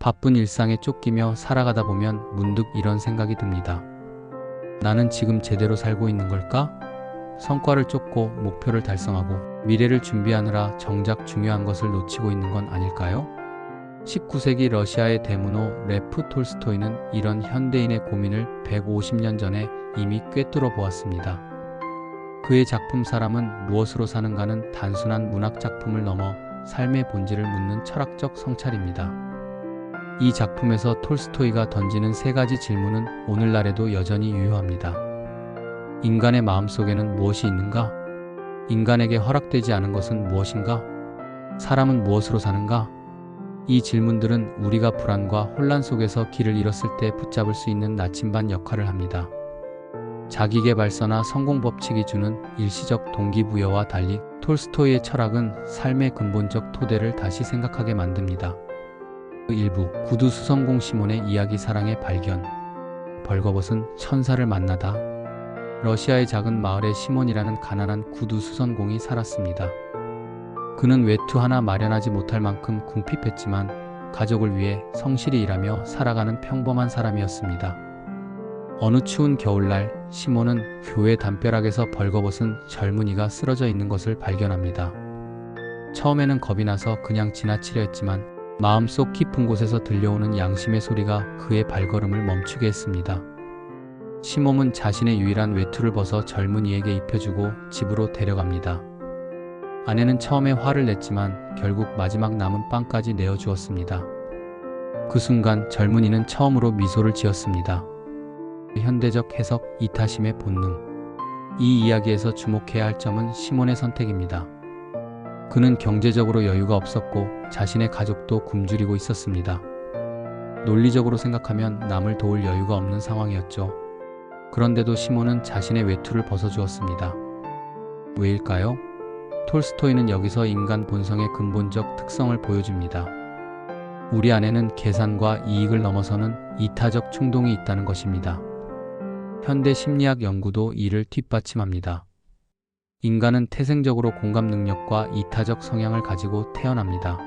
바쁜 일상에 쫓기며 살아가다 보면 문득 이런 생각이 듭니다. 나는 지금 제대로 살고 있는 걸까? 성과를 쫓고 목표를 달성하고 미래를 준비하느라 정작 중요한 것을 놓치고 있는 건 아닐까요? 19세기 러시아의 대문호 레프 톨스토이는 이런 현대인의 고민을 150년 전에 이미 꿰뚫어 보았습니다. 그의 작품 사람은 무엇으로 사는가는 단순한 문학 작품을 넘어 삶의 본질을 묻는 철학적 성찰입니다. 이 작품에서 톨스토이가 던지는 세 가지 질문은 오늘날에도 여전히 유효합니다. 인간의 마음속에는 무엇이 있는가? 인간에게 허락되지 않은 것은 무엇인가? 사람은 무엇으로 사는가? 이 질문들은 우리가 불안과 혼란 속에서 길을 잃었을 때 붙잡을 수 있는 나침반 역할을 합니다. 자기계발서나 성공 법칙이 주는 일시적 동기부여와 달리 톨스토이의 철학은 삶의 근본적 토대를 다시 생각하게 만듭니다. 일부 구두 수성공 시몬의 이야기 사랑의 발견. 벌거벗은 천사를 만나다. 러시아의 작은 마을에 시몬이라는 가난한 구두 수선공이 살았습니다. 그는 외투 하나 마련하지 못할 만큼 궁핍했지만 가족을 위해 성실히 일하며 살아가는 평범한 사람이었습니다. 어느 추운 겨울날 시몬은 교회 담벼락에서 벌거벗은 젊은이가 쓰러져 있는 것을 발견합니다. 처음에는 겁이 나서 그냥 지나치려 했지만 마음속 깊은 곳에서 들려오는 양심의 소리가 그의 발걸음을 멈추게 했습니다. 시몬은 자신의 유일한 외투를 벗어 젊은이에게 입혀주고 집으로 데려갑니다. 아내는 처음에 화를 냈지만 결국 마지막 남은 빵까지 내어주었습니다. 그 순간 젊은이는 처음으로 미소를 지었습니다. 현대적 해석, 이타심의 본능. 이 이야기에서 주목해야 할 점은 시몬의 선택입니다. 그는 경제적으로 여유가 없었고 자신의 가족도 굶주리고 있었습니다. 논리적으로 생각하면 남을 도울 여유가 없는 상황이었죠. 그런데도 시몬은 자신의 외투를 벗어주었습니다. 왜일까요? 톨스토이는 여기서 인간 본성의 근본적 특성을 보여줍니다. 우리 안에는 계산과 이익을 넘어서는 이타적 충동이 있다는 것입니다. 현대 심리학 연구도 이를 뒷받침합니다. 인간은 태생적으로 공감 능력과 이타적 성향을 가지고 태어납니다.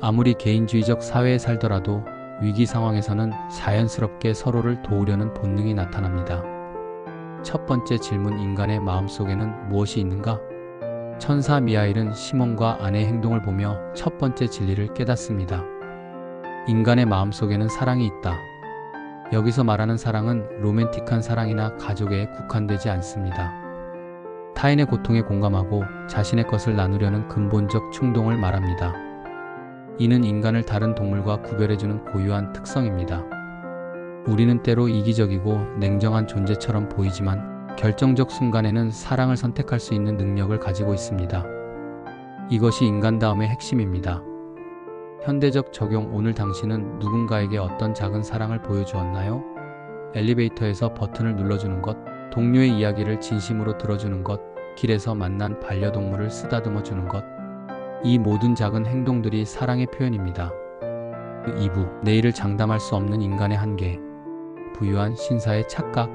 아무리 개인주의적 사회에 살더라도 위기 상황에서는 자연스럽게 서로를 도우려는 본능이 나타납니다. 첫 번째 질문, 인간의 마음속에는 무엇이 있는가? 천사 미하일은 시몬과 아내의 행동을 보며 첫 번째 진리를 깨닫습니다. 인간의 마음속에는 사랑이 있다. 여기서 말하는 사랑은 로맨틱한 사랑이나 가족에 국한되지 않습니다. 타인의 고통에 공감하고 자신의 것을 나누려는 근본적 충동을 말합니다. 이는 인간을 다른 동물과 구별해주는 고유한 특성입니다. 우리는 때로 이기적이고 냉정한 존재처럼 보이지만 결정적 순간에는 사랑을 선택할 수 있는 능력을 가지고 있습니다. 이것이 인간다움의 핵심입니다. 현대적 적용. 오늘 당신은 누군가에게 어떤 작은 사랑을 보여주었나요? 엘리베이터에서 버튼을 눌러주는 것, 동료의 이야기를 진심으로 들어주는 것, 길에서 만난 반려동물을 쓰다듬어 주는 것. 이 모든 작은 행동들이 사랑의 표현입니다. 2부, 내일을 장담할 수 없는 인간의 한계. 부유한 신사의 착각.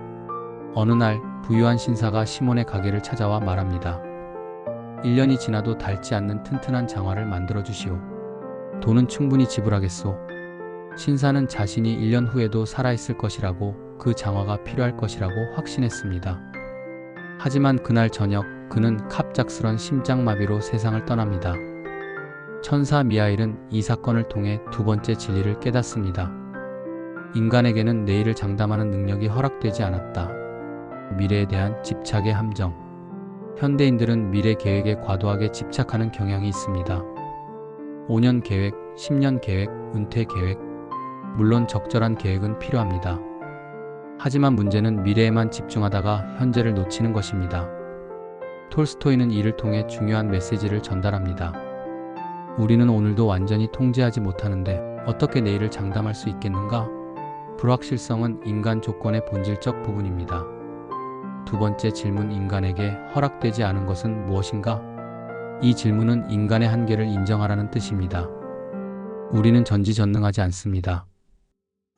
어느 날 부유한 신사가 시몬의 가게를 찾아와 말합니다. 1년이 지나도 닳지 않는 튼튼한 장화를 만들어 주시오. 돈은 충분히 지불하겠소. 신사는 자신이 1년 후에도 살아있을 것이라고, 그 장화가 필요할 것이라고 확신했습니다. 하지만 그날 저녁 그는 갑작스런 심장마비로 세상을 떠납니다. 천사 미하일은 이 사건을 통해 두 번째 진리를 깨닫습니다. 인간에게는 내일을 장담하는 능력이 허락되지 않았다. 미래에 대한 집착의 함정. 현대인들은 미래 계획에 과도하게 집착하는 경향이 있습니다. 5년 계획, 10년 계획, 은퇴 계획. 물론 적절한 계획은 필요합니다. 하지만 문제는 미래에만 집중하다가 현재를 놓치는 것입니다. 톨스토이는 이를 통해 중요한 메시지를 전달합니다. 우리는 오늘도 완전히 통제하지 못하는데 어떻게 내일을 장담할 수 있겠는가? 불확실성은 인간 조건의 본질적 부분입니다. 두 번째 질문, 인간에게 허락되지 않은 것은 무엇인가? 이 질문은 인간의 한계를 인정하라는 뜻입니다. 우리는 전지전능하지 않습니다.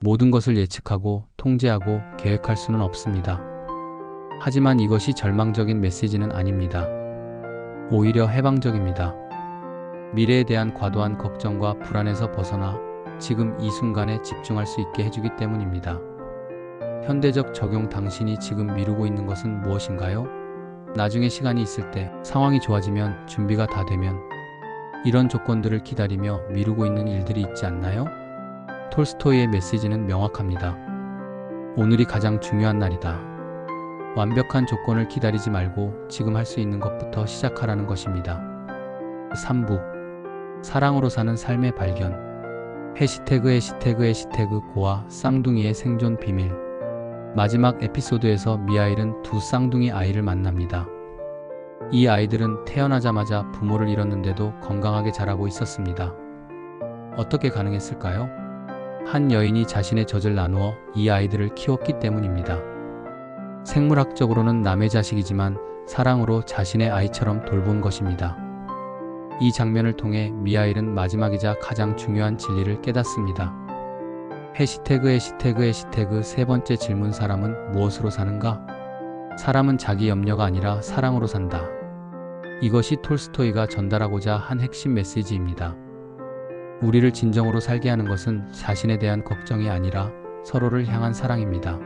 모든 것을 예측하고 통제하고 계획할 수는 없습니다. 하지만 이것이 절망적인 메시지는 아닙니다. 오히려 해방적입니다. 미래에 대한 과도한 걱정과 불안에서 벗어나 지금 이 순간에 집중할 수 있게 해주기 때문입니다. 현대적 적용. 당신이 지금 미루고 있는 것은 무엇인가요? 나중에 시간이 있을 때, 상황이 좋아지면, 준비가 다 되면, 이런 조건들을 기다리며 미루고 있는 일들이 있지 않나요? 톨스토이의 메시지는 명확합니다. 오늘이 가장 중요한 날이다. 완벽한 조건을 기다리지 말고 지금 할 수 있는 것부터 시작하라는 것입니다. 3부 사랑으로 사는 삶의 발견. 해시태그 고아 쌍둥이의 생존 비밀. 마지막 에피소드에서 미하일은 두 쌍둥이 아이를 만납니다. 이 아이들은 태어나자마자 부모를 잃었는데도 건강하게 자라고 있었습니다. 어떻게 가능했을까요? 한 여인이 자신의 젖을 나누어 이 아이들을 키웠기 때문입니다. 생물학적으로는 남의 자식이지만 사랑으로 자신의 아이처럼 돌본 것입니다. 이 장면을 통해 미하일은 마지막이자 가장 중요한 진리를 깨닫습니다. 해시태그 세 번째 질문. 사람은 무엇으로 사는가? 사람은 자기 염려가 아니라 사랑으로 산다. 이것이 톨스토이가 전달하고자 한 핵심 메시지입니다. 우리를 진정으로 살게 하는 것은 자신에 대한 걱정이 아니라 서로를 향한 사랑입니다.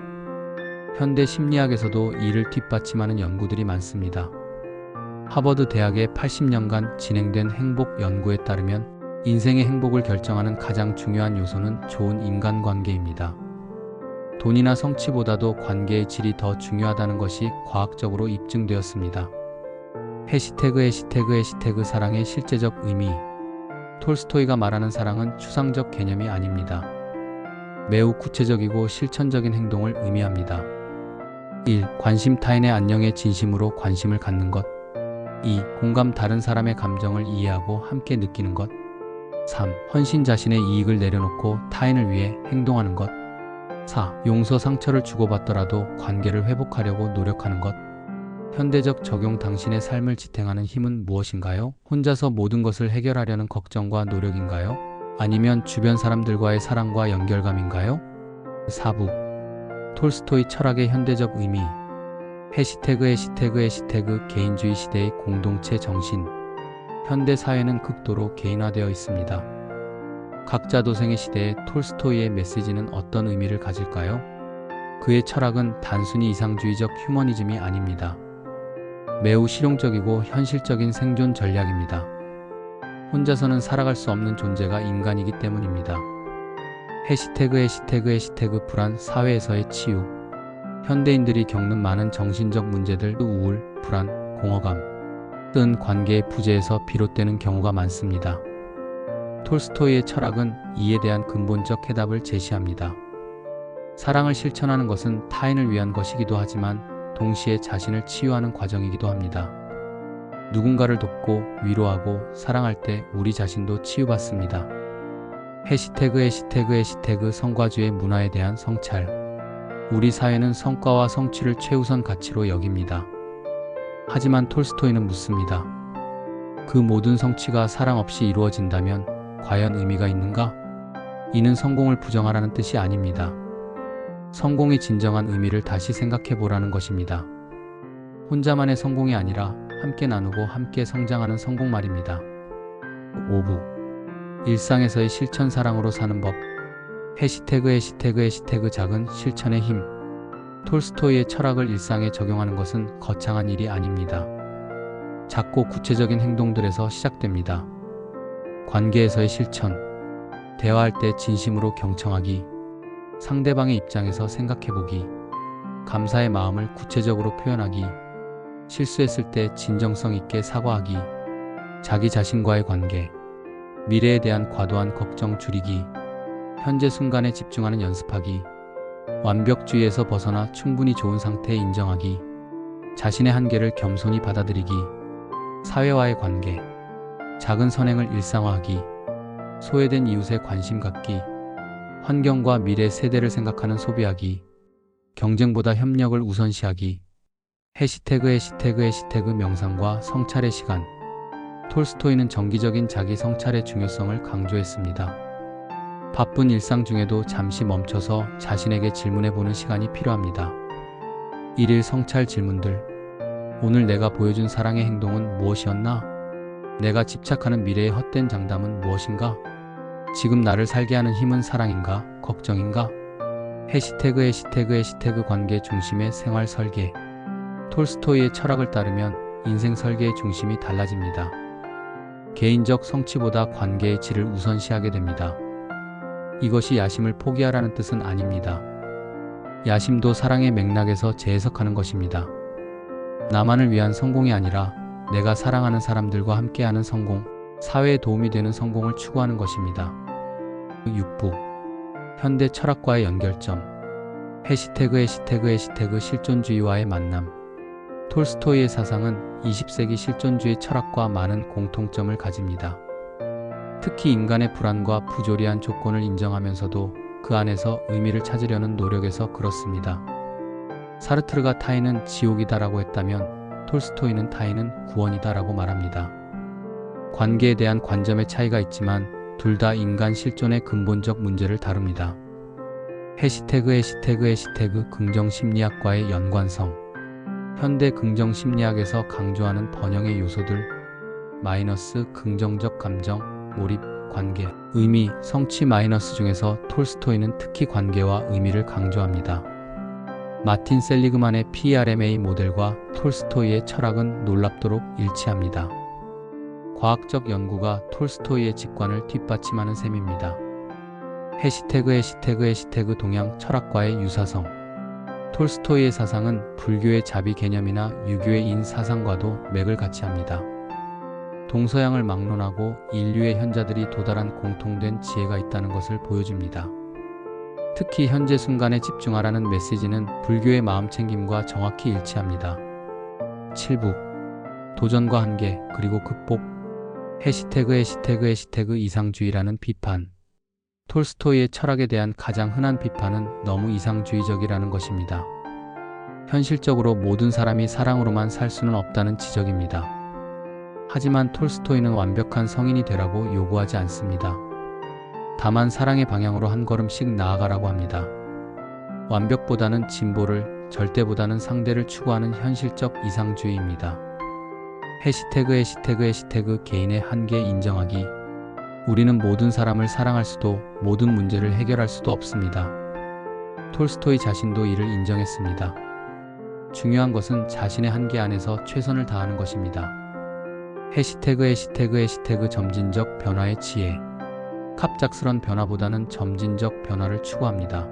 현대 심리학에서도 이를 뒷받침하는 연구들이 많습니다. 하버드 대학의 80년간 진행된 행복 연구에 따르면 인생의 행복을 결정하는 가장 중요한 요소는 좋은 인간관계입니다. 돈이나 성취보다도 관계의 질이 더 중요하다는 것이 과학적으로 입증되었습니다. 해시태그 사랑의 실제적 의미. 톨스토이가 말하는 사랑은 추상적 개념이 아닙니다. 매우 구체적이고 실천적인 행동을 의미합니다. 1. 관심. 타인의 안녕에 진심으로 관심을 갖는 것. 2. 공감. 다른 사람의 감정을 이해하고 함께 느끼는 것. 3. 헌신. 자신의 이익을 내려놓고 타인을 위해 행동하는 것. 4. 용서. 상처를 주고받더라도 관계를 회복하려고 노력하는 것. 현대적 적용. 당신의 삶을 지탱하는 힘은 무엇인가요? 혼자서 모든 것을 해결하려는 걱정과 노력인가요? 아니면 주변 사람들과의 사랑과 연결감인가요? 4부 톨스토이 철학의 현대적 의미. 해시태그 개인주의 시대의 공동체 정신. 현대 사회는 극도로 개인화되어 있습니다. 각자 도생의 시대에 톨스토이의 메시지는 어떤 의미를 가질까요? 그의 철학은 단순히 이상주의적 휴머니즘이 아닙니다. 매우 실용적이고 현실적인 생존 전략입니다. 혼자서는 살아갈 수 없는 존재가 인간이기 때문입니다. 해시태그 불안. 사회에서의 치유. 현대인들이 겪는 많은 정신적 문제들, 우울, 불안, 공허감, 뜬 관계의 부재에서 비롯되는 경우가 많습니다. 톨스토이의 철학은 이에 대한 근본적 해답을 제시합니다. 사랑을 실천하는 것은 타인을 위한 것이기도 하지만 동시에 자신을 치유하는 과정이기도 합니다. 누군가를 돕고 위로하고 사랑할 때 우리 자신도 치유받습니다. 해시태그 성과주의 문화에 대한 성찰. 우리 사회는 성과와 성취를 최우선 가치로 여깁니다. 하지만 톨스토이는 묻습니다. 그 모든 성취가 사랑 없이 이루어진다면 과연 의미가 있는가? 이는 성공을 부정하라는 뜻이 아닙니다. 성공의 진정한 의미를 다시 생각해보라는 것입니다. 혼자만의 성공이 아니라 함께 나누고 함께 성장하는 성공 말입니다. 5부 일상에서의 실천. 사랑으로 사는 법. 해시태그 작은 실천의 힘. 톨스토이의 철학을 일상에 적용하는 것은 거창한 일이 아닙니다. 작고 구체적인 행동들에서 시작됩니다. 관계에서의 실천. 대화할 때 진심으로 경청하기. 상대방의 입장에서 생각해보기. 감사의 마음을 구체적으로 표현하기. 실수했을 때 진정성 있게 사과하기. 자기 자신과의 관계. 미래에 대한 과도한 걱정 줄이기. 현재 순간에 집중하는 연습하기. 완벽주의에서 벗어나 충분히 좋은 상태에 인정하기. 자신의 한계를 겸손히 받아들이기. 사회와의 관계. 작은 선행을 일상화하기. 소외된 이웃에 관심 갖기. 환경과 미래 세대를 생각하는 소비하기. 경쟁보다 협력을 우선시하기. 해시태그 명상과 성찰의 시간. 톨스토이는 정기적인 자기 성찰의 중요성을 강조했습니다. 바쁜 일상 중에도 잠시 멈춰서 자신에게 질문해보는 시간이 필요합니다. 1일 성찰 질문들. 오늘 내가 보여준 사랑의 행동은 무엇이었나? 내가 집착하는 미래의 헛된 장담은 무엇인가? 지금 나를 살게 하는 힘은 사랑인가? 걱정인가? 해시태그 관계 중심의 생활 설계. 톨스토이의 철학을 따르면 인생 설계의 중심이 달라집니다. 개인적 성취보다 관계의 질을 우선시하게 됩니다. 이것이 야심을 포기하라는 뜻은 아닙니다. 야심도 사랑의 맥락에서 재해석하는 것입니다. 나만을 위한 성공이 아니라 내가 사랑하는 사람들과 함께하는 성공, 사회에 도움이 되는 성공을 추구하는 것입니다. 6부 현대 철학과의 연결점. 해시태그 실존주의와의 만남. 톨스토이의 사상은 20세기 실존주의 철학과 많은 공통점을 가집니다. 특히 인간의 불안과 부조리한 조건을 인정하면서도 그 안에서 의미를 찾으려는 노력에서 그렇습니다. 사르트르가 타인은 지옥이다라고 했다면 톨스토이는 타인은 구원이다라고 말합니다. 관계에 대한 관점의 차이가 있지만 둘 다 인간 실존의 근본적 문제를 다룹니다. 해시태그 긍정심리학과의 연관성. 현대 긍정심리학에서 강조하는 번영의 요소들, 긍정적 감정, 몰입, 관계, 의미, 성취 중에서 톨스토이는 특히 관계와 의미를 강조합니다. 마틴 셀리그만의 PRMA 모델과 톨스토이의 철학은 놀랍도록 일치합니다. 과학적 연구가 톨스토이의 직관을 뒷받침하는 셈입니다. 해시태그 동양 철학과의 유사성. 톨스토이의 사상은 불교의 자비 개념이나 유교의 인 사상과도 맥을 같이 합니다. 동서양을 막론하고 인류의 현자들이 도달한 공통된 지혜가 있다는 것을 보여줍니다. 특히 현재 순간에 집중하라는 메시지는 불교의 마음챙김과 정확히 일치합니다. 7부 도전과 한계 그리고 극복. 해시태그 이상주의라는 비판. 톨스토이의 철학에 대한 가장 흔한 비판은 너무 이상주의적이라는 것입니다. 현실적으로 모든 사람이 사랑으로만 살 수는 없다는 지적입니다. 하지만 톨스토이는 완벽한 성인이 되라고 요구하지 않습니다. 다만 사랑의 방향으로 한 걸음씩 나아가라고 합니다. 완벽보다는 진보를, 절대보다는 상대를 추구하는 현실적 이상주의입니다. 해시태그 개인의 한계 인정하기. 우리는 모든 사람을 사랑할 수도 모든 문제를 해결할 수도 없습니다. 톨스토이 자신도 이를 인정했습니다. 중요한 것은 자신의 한계 안에서 최선을 다하는 것입니다. 해시태그 점진적 변화의 지혜. 갑작스런 변화보다는 점진적 변화를 추구합니다.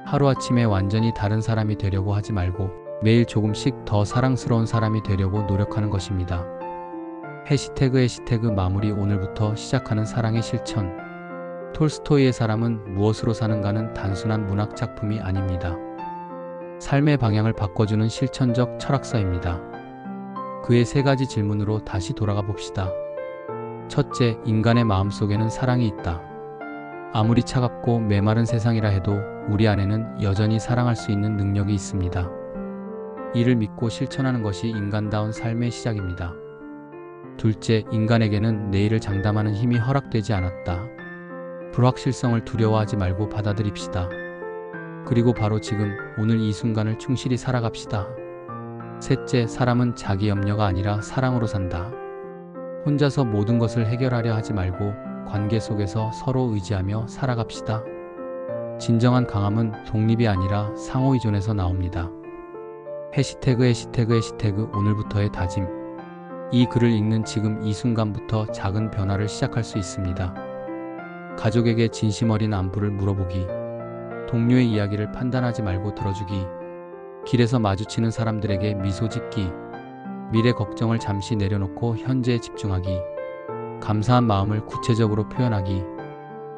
하루아침에 완전히 다른 사람이 되려고 하지 말고 매일 조금씩 더 사랑스러운 사람이 되려고 노력하는 것입니다. 해시태그 마무리. 오늘부터 시작하는 사랑의 실천. 톨스토이의 사람은 무엇으로 사는가는 단순한 문학 작품이 아닙니다. 삶의 방향을 바꿔주는 실천적 철학서입니다. 그의 3가지 질문으로 다시 돌아가 봅시다. 첫째, 인간의 마음속에는 사랑이 있다. 아무리 차갑고 메마른 세상이라 해도 우리 안에는 여전히 사랑할 수 있는 능력이 있습니다. 이를 믿고 실천하는 것이 인간다운 삶의 시작입니다. 둘째, 인간에게는 내일을 장담하는 힘이 허락되지 않았다. 불확실성을 두려워하지 말고 받아들입시다. 그리고 바로 지금, 오늘 이 순간을 충실히 살아갑시다. 셋째, 사람은 자기 염려가 아니라 사랑으로 산다. 혼자서 모든 것을 해결하려 하지 말고 관계 속에서 서로 의지하며 살아갑시다. 진정한 강함은 독립이 아니라 상호의존에서 나옵니다. 해시태그 오늘부터의 다짐. 이 글을 읽는 지금 이 순간부터 작은 변화를 시작할 수 있습니다. 가족에게 진심 어린 안부를 물어보기. 동료의 이야기를 판단하지 말고 들어주기. 길에서 마주치는 사람들에게 미소 짓기. 미래 걱정을 잠시 내려놓고 현재에 집중하기. 감사한 마음을 구체적으로 표현하기.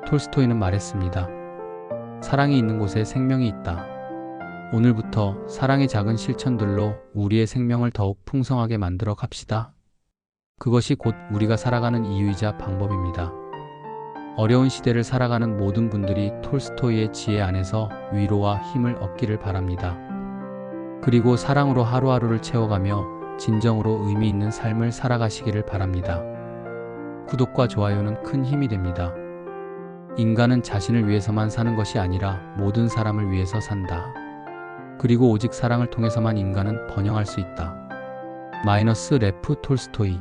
톨스토이는 말했습니다. 사랑이 있는 곳에 생명이 있다. 오늘부터 사랑의 작은 실천들로 우리의 생명을 더욱 풍성하게 만들어 갑시다. 그것이 곧 우리가 살아가는 이유이자 방법입니다. 어려운 시대를 살아가는 모든 분들이 톨스토이의 지혜 안에서 위로와 힘을 얻기를 바랍니다. 그리고 사랑으로 하루하루를 채워가며 진정으로 의미 있는 삶을 살아가시기를 바랍니다. 구독과 좋아요는 큰 힘이 됩니다. 인간은 자신을 위해서만 사는 것이 아니라 모든 사람을 위해서 산다. 그리고 오직 사랑을 통해서만 인간은 번영할 수 있다. 레프 톨스토이.